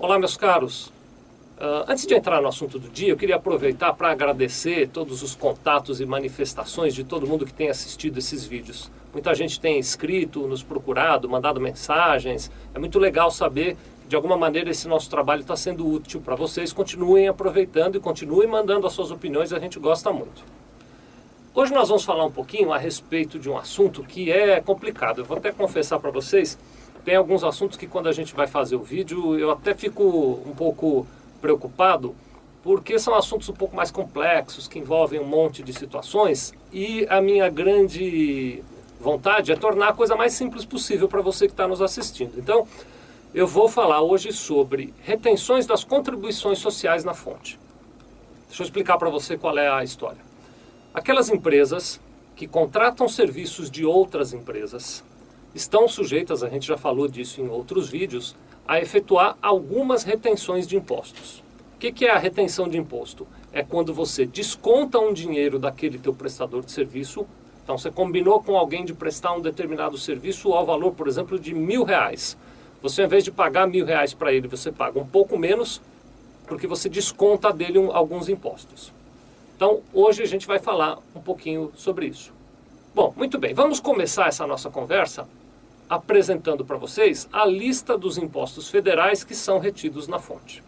Olá, meus caros. Antes de entrar no assunto do dia, eu queria aproveitar para agradecer todos os contatos e manifestações de todo mundo que tem assistido esses vídeos. Muita gente tem escrito, nos procurado, mandado mensagens. É muito legal saber que, de alguma maneira, esse nosso trabalho está sendo útil para vocês. Continuem aproveitando e continuem mandando as suas opiniões, a gente gosta muito. Hoje nós vamos falar um pouquinho a respeito de um assunto que é complicado. Eu vou até confessar para vocês, tem alguns assuntos que quando a gente vai fazer o vídeo, eu até fico um pouco preocupado, porque são assuntos um pouco mais complexos, que envolvem um monte de situações, e a minha grande vontade é tornar a coisa mais simples possível para você que está nos assistindo. Então, eu vou falar hoje sobre retenções das contribuições sociais na fonte. Deixa eu explicar para você qual é a história. Aquelas empresas que contratam serviços de outras empresas estão sujeitas, a gente já falou disso em outros vídeos, a efetuar algumas retenções de impostos. O que é a retenção de imposto? É quando você desconta um dinheiro daquele teu prestador de serviço. Então você combinou com alguém de prestar um determinado serviço ao valor, por exemplo, de R$1.000. Você, ao invés de pagar R$1.000 para ele, você paga um pouco menos, porque você desconta dele alguns impostos. Então, hoje a gente vai falar um pouquinho sobre isso. Bom, muito bem, vamos começar essa nossa conversa apresentando para vocês a lista dos impostos federais que são retidos na fonte.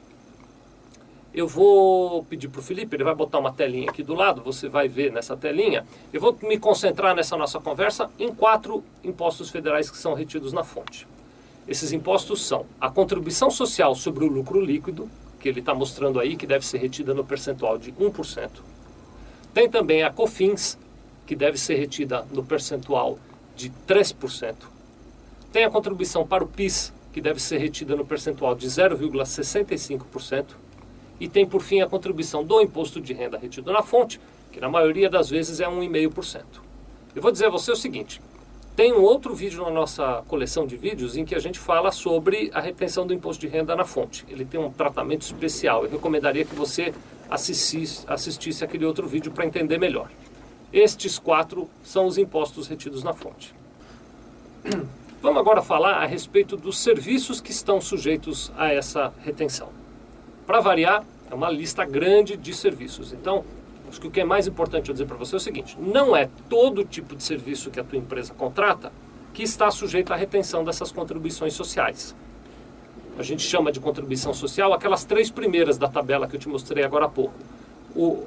Eu vou pedir para o Felipe, ele vai botar uma telinha aqui do lado, você vai ver nessa telinha. Eu vou me concentrar nessa nossa conversa em 4 impostos federais que são retidos na fonte. Esses impostos são a contribuição social sobre o lucro líquido, que ele está mostrando aí, que deve ser retida no percentual de 1%. Tem também a COFINS, que deve ser retida no percentual de 3%. Tem a contribuição para o PIS, que deve ser retida no percentual de 0,65%. E tem, por fim, a contribuição do imposto de renda retido na fonte, que na maioria das vezes é 1,5%. Eu vou dizer a você o seguinte, tem um outro vídeo na nossa coleção de vídeos em que a gente fala sobre a retenção do imposto de renda na fonte. Ele tem um tratamento especial. Eu recomendaria que você assistisse aquele outro vídeo para entender melhor. Estes 4 são os impostos retidos na fonte. Vamos agora falar a respeito dos serviços que estão sujeitos a essa retenção. Para variar, é uma lista grande de serviços. Então, acho que o que é mais importante eu dizer para você é o seguinte, não é todo tipo de serviço que a tua empresa contrata que está sujeito à retenção dessas contribuições sociais. A gente chama de contribuição social aquelas 3 primeiras da tabela que eu te mostrei agora há pouco.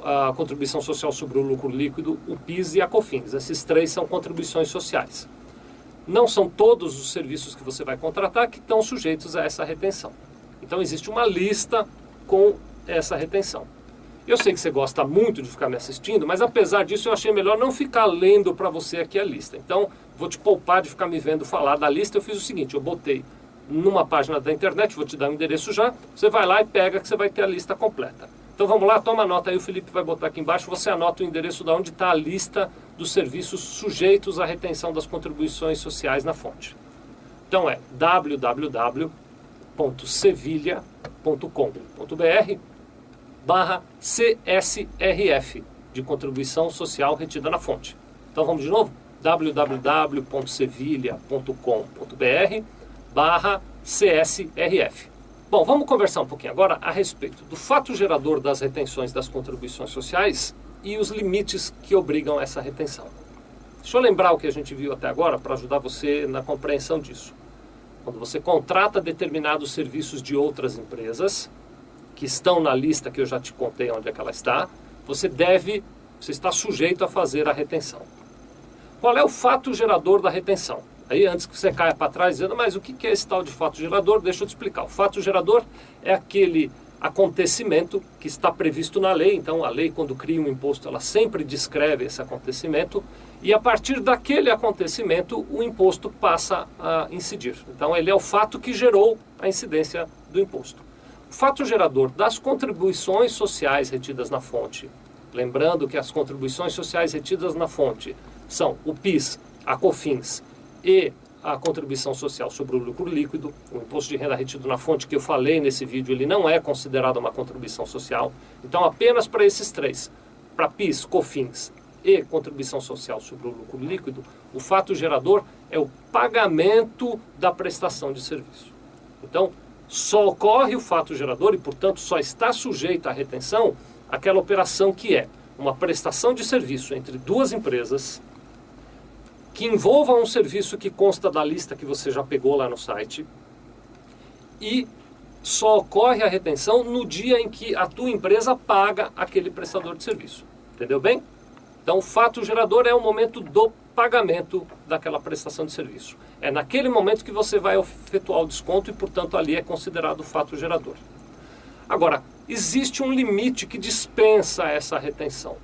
A contribuição social sobre o lucro líquido, o PIS e a COFINS. Esses 3 são contribuições sociais. Não são todos os serviços que você vai contratar que estão sujeitos a essa retenção. Então existe uma lista com essa retenção. Eu sei que você gosta muito de ficar me assistindo, mas apesar disso eu achei melhor não ficar lendo para você aqui a lista. Então vou te poupar de ficar me vendo falar da lista. Eu fiz o seguinte, eu botei numa página da internet, vou te dar o endereço já, você vai lá e pega que você vai ter a lista completa. Então vamos lá, toma nota aí, o Felipe vai botar aqui embaixo, você anota o endereço de onde está a lista dos serviços sujeitos à retenção das contribuições sociais na fonte. Então é www.sevilha.com.br/CSRF, de contribuição social retida na fonte. Então vamos de novo, www.sevilha.com.br/CSRF. Bom, vamos conversar um pouquinho agora a respeito do fato gerador das retenções das contribuições sociais e os limites que obrigam essa retenção. Deixa eu lembrar o que a gente viu até agora para ajudar você na compreensão disso. Quando você contrata determinados serviços de outras empresas, que estão na lista que eu já te contei onde é que ela está, você está sujeito a fazer a retenção. Qual é o fato gerador da retenção? Aí antes que você caia para trás dizendo, mas o que é esse tal de fato gerador? Deixa eu te explicar. O fato gerador é aquele acontecimento que está previsto na lei. Então a lei, quando cria um imposto, ela sempre descreve esse acontecimento. E a partir daquele acontecimento, o imposto passa a incidir. Então ele é o fato que gerou a incidência do imposto. O fato gerador das contribuições sociais retidas na fonte. Lembrando que as contribuições sociais retidas na fonte são o PIS, a COFINS e a contribuição social sobre o lucro líquido, o imposto de renda retido na fonte que eu falei nesse vídeo, ele não é considerado uma contribuição social. Então apenas para esses 3, para PIS, COFINS e contribuição social sobre o lucro líquido, o fato gerador é o pagamento da prestação de serviço. Então, Só ocorre o fato gerador e, portanto, só está sujeita à retenção aquela operação que é uma prestação de serviço entre duas empresas que envolva um serviço que consta da lista que você já pegou lá no site e só ocorre a retenção no dia em que a tua empresa paga aquele prestador de serviço. Entendeu bem? Então, o fato gerador é o momento do pagamento daquela prestação de serviço. É naquele momento que você vai efetuar o desconto e, portanto, ali é considerado fato gerador. Agora, existe um limite que dispensa essa retenção.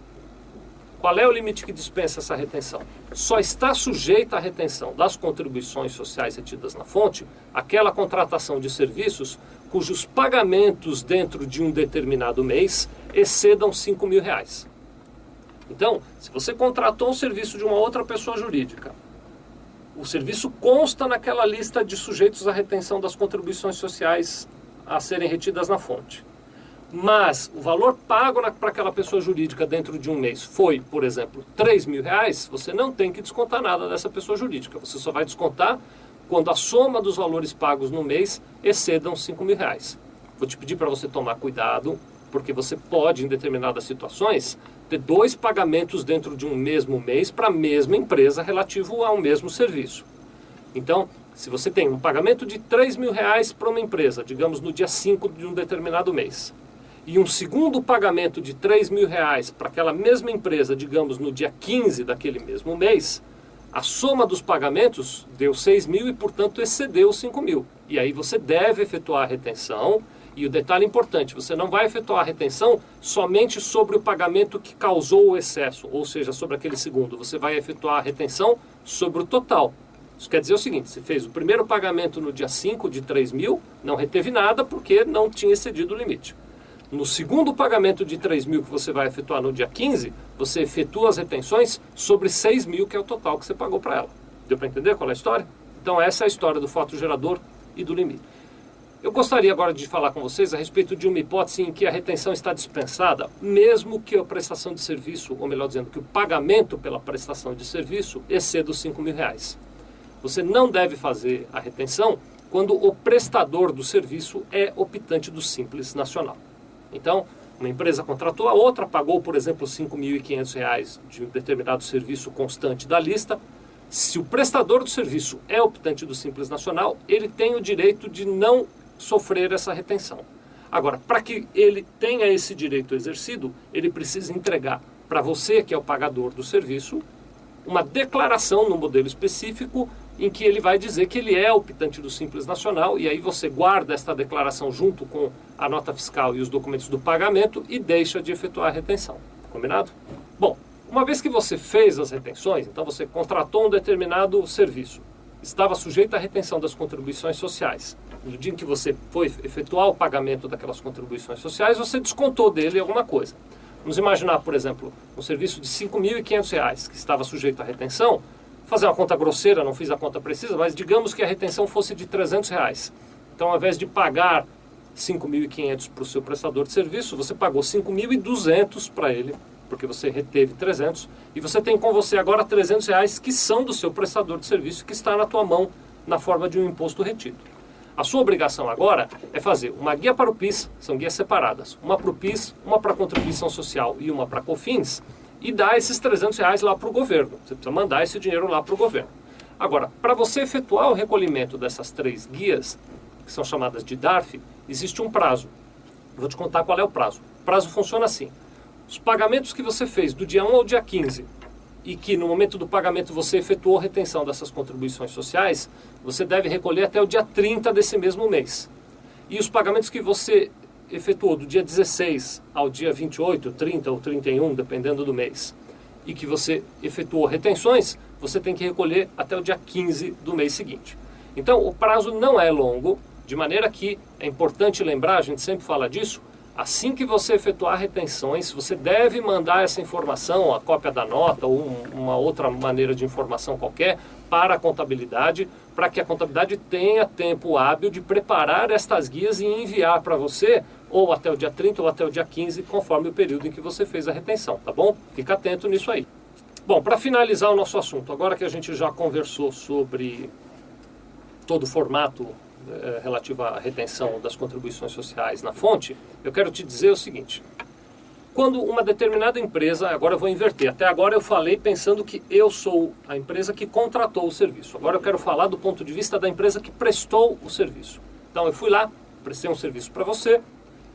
Qual é o limite que dispensa essa retenção? Só está sujeita à retenção das contribuições sociais retidas na fonte aquela contratação de serviços cujos pagamentos dentro de um determinado mês excedam R$5.000. Então, se você contratou um serviço de uma outra pessoa jurídica, o serviço consta naquela lista de sujeitos à retenção das contribuições sociais a serem retidas na fonte. Mas o valor pago para aquela pessoa jurídica dentro de um mês foi, por exemplo, R$3.000, você não tem que descontar nada dessa pessoa jurídica. Você só vai descontar quando a soma dos valores pagos no mês excedam R$5.000. Vou te pedir para você tomar cuidado, porque você pode, em determinadas situações, ter dois pagamentos dentro de um mesmo mês para a mesma empresa relativo ao mesmo serviço. Então, se você tem um pagamento de R$3.000 para uma empresa, digamos no dia 5 de um determinado mês, e um segundo pagamento de R$3.000 para aquela mesma empresa, digamos no dia 15 daquele mesmo mês, a soma dos pagamentos deu 6.000 e, portanto, excedeu os 5.000. E aí você deve efetuar a retenção. E o detalhe importante, você não vai efetuar a retenção somente sobre o pagamento que causou o excesso, ou seja, sobre aquele segundo. Você vai efetuar a retenção sobre o total. Isso quer dizer o seguinte, você fez o primeiro pagamento no dia 5 de 3.000, não reteve nada porque não tinha excedido o limite. No segundo pagamento de 3.000 que você vai efetuar no dia 15, você efetua as retenções sobre 6.000, que é o total que você pagou para ela. Deu para entender qual é a história? Então essa é a história do fato gerador e do limite. Eu gostaria agora de falar com vocês a respeito de uma hipótese em que a retenção está dispensada, mesmo que a prestação de serviço, ou melhor dizendo, que o pagamento pela prestação de serviço exceda os R$5.000. Você não deve fazer a retenção quando o prestador do serviço é optante do Simples Nacional. Então, uma empresa contratou a outra, pagou, por exemplo, R$5.500 de um determinado serviço constante da lista. Se o prestador do serviço é optante do Simples Nacional, ele tem o direito de não sofrer essa retenção. Agora, para que ele tenha esse direito exercido, ele precisa entregar para você, que é o pagador do serviço, uma declaração no modelo específico em que ele vai dizer que ele é optante do Simples Nacional, e aí você guarda esta declaração junto com a nota fiscal e os documentos do pagamento e deixa de efetuar a retenção. Combinado? Bom, uma vez que você fez as retenções, então você contratou um determinado serviço, estava sujeito à retenção das contribuições sociais. No dia em que você foi efetuar o pagamento daquelas contribuições sociais, você descontou dele alguma coisa. Vamos imaginar, por exemplo, um serviço de R$5.500 que estava sujeito à retenção. Fazer uma conta grosseira, não fiz a conta precisa, mas digamos que a retenção fosse de R$300. Então, ao invés de pagar R$5.500 para o seu prestador de serviço, você pagou R$5.200 para ele, porque você reteve 300, e você tem com você agora R$300 que são do seu prestador de serviço, que está na tua mão na forma de um imposto retido. A sua obrigação agora é fazer uma guia para o PIS, são guias separadas, uma para o PIS, uma para a contribuição social e uma para a COFINS, e dar esses R$300 lá para o governo. Você precisa mandar esse dinheiro lá para o governo. Agora, para você efetuar o recolhimento dessas 3 guias, que são chamadas de DARF, existe um prazo. Vou te contar qual é o prazo. O prazo funciona assim. Os pagamentos que você fez do dia 1 ao dia 15, e que no momento do pagamento você efetuou a retenção dessas contribuições sociais, você deve recolher até o dia 30 desse mesmo mês. E os pagamentos que você efetuou do dia 16 ao dia 28, 30 ou 31, dependendo do mês, e que você efetuou retenções, você tem que recolher até o dia 15 do mês seguinte. Então, o prazo não é longo, de maneira que é importante lembrar, a gente sempre fala disso, assim que você efetuar retenções, você deve mandar essa informação, a cópia da nota ou uma outra maneira de informação qualquer, para a contabilidade, para que a contabilidade tenha tempo hábil de preparar estas guias e enviar para você, ou até o dia 30 ou até o dia 15, conforme o período em que você fez a retenção, tá bom? Fica atento nisso aí. Bom, para finalizar o nosso assunto, agora que a gente já conversou sobre todo o formato relativa à retenção das contribuições sociais na fonte, eu quero te dizer o seguinte. Quando uma determinada empresa, agora eu vou inverter, até agora eu falei pensando que eu sou a empresa que contratou o serviço. Agora eu quero falar do ponto de vista da empresa que prestou o serviço. Então eu fui lá, prestei um serviço para você,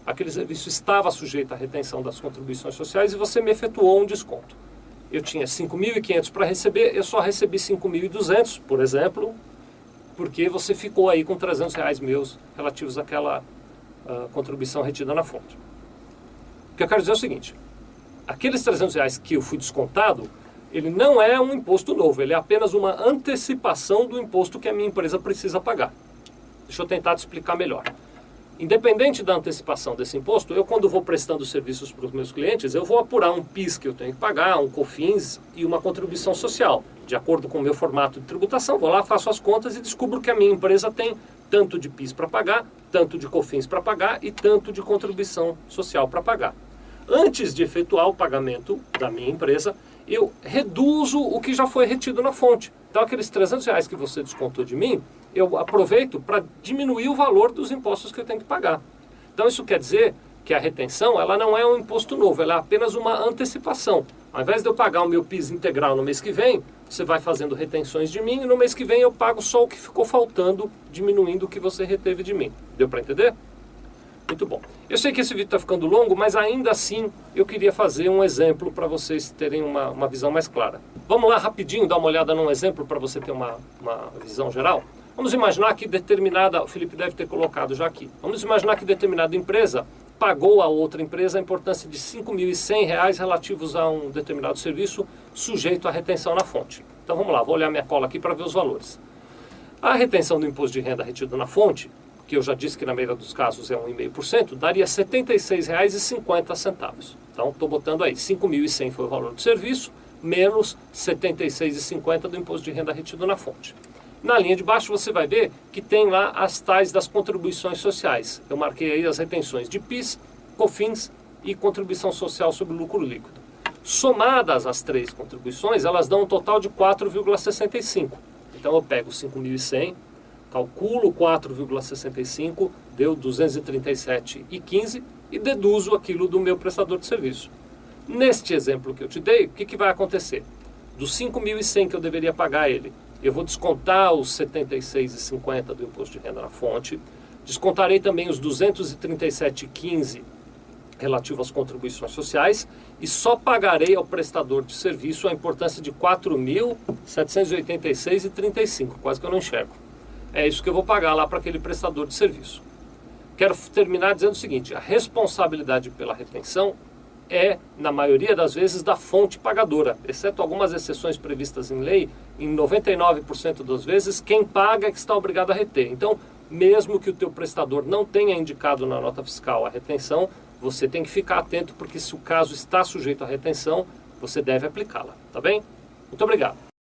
aquele serviço estava sujeito à retenção das contribuições sociais e você me efetuou um desconto. Eu tinha 5.500 para receber, eu só recebi 5.200, por exemplo, porque você ficou aí com R$300 meus relativos àquela contribuição retida na fonte. O que eu quero dizer é o seguinte, aqueles R$300 que eu fui descontado, ele não é um imposto novo, ele é apenas uma antecipação do imposto que a minha empresa precisa pagar. Deixa eu tentar te explicar melhor. Independente da antecipação desse imposto, eu quando vou prestando serviços para os meus clientes, eu vou apurar um PIS que eu tenho que pagar, um COFINS e uma contribuição social. De acordo com o meu formato de tributação, vou lá, faço as contas e descubro que a minha empresa tem tanto de PIS para pagar, tanto de COFINS para pagar e tanto de contribuição social para pagar. Antes de efetuar o pagamento da minha empresa, eu reduzo o que já foi retido na fonte. Então aqueles R$300 que você descontou de mim, eu aproveito para diminuir o valor dos impostos que eu tenho que pagar. Então isso quer dizer que a retenção ela não é um imposto novo, ela é apenas uma antecipação. Ao invés de eu pagar o meu PIS integral no mês que vem, você vai fazendo retenções de mim e no mês que vem eu pago só o que ficou faltando, diminuindo o que você reteve de mim. Deu para entender? Muito bom. Eu sei que esse vídeo está ficando longo, mas ainda assim eu queria fazer um exemplo para vocês terem uma visão mais clara. Vamos lá rapidinho dar uma olhada num exemplo para você ter uma visão geral? Vamos imaginar que determinada, o Felipe deve ter colocado já aqui, vamos imaginar que determinada empresa pagou a outra empresa a importância de R$5.100 relativos a um determinado serviço sujeito à retenção na fonte. Então vamos lá, vou olhar minha cola aqui para ver os valores. A retenção do imposto de renda retido na fonte, que eu já disse que na maioria dos casos é 1,5%, daria R$ 76,50. Então estou botando aí, 5.100 foi o valor do serviço, menos R$ 76,50 do imposto de renda retido na fonte. Na linha de baixo você vai ver que tem lá as tais das contribuições sociais. Eu marquei aí as retenções de PIS, COFINS e contribuição social sobre lucro líquido. Somadas as três contribuições, elas dão um total de 4,65. Então eu pego 5.100, calculo 4,65, deu 237,15 e deduzo aquilo do meu prestador de serviço. Neste exemplo que eu te dei, o que vai acontecer? Dos 5.100 que eu deveria pagar a ele, eu vou descontar os 76,50 do imposto de renda na fonte, descontarei também os 237,15 relativo às contribuições sociais e só pagarei ao prestador de serviço a importância de 4.786,35, quase que eu não enxergo. É isso que eu vou pagar lá para aquele prestador de serviço. Quero terminar dizendo o seguinte, a responsabilidade pela retenção é, na maioria das vezes, da fonte pagadora, exceto algumas exceções previstas em lei, em 99% das vezes, quem paga é que está obrigado a reter. Então, mesmo que o teu prestador não tenha indicado na nota fiscal a retenção, você tem que ficar atento, porque se o caso está sujeito à retenção, você deve aplicá-la, tá bem? Muito obrigado.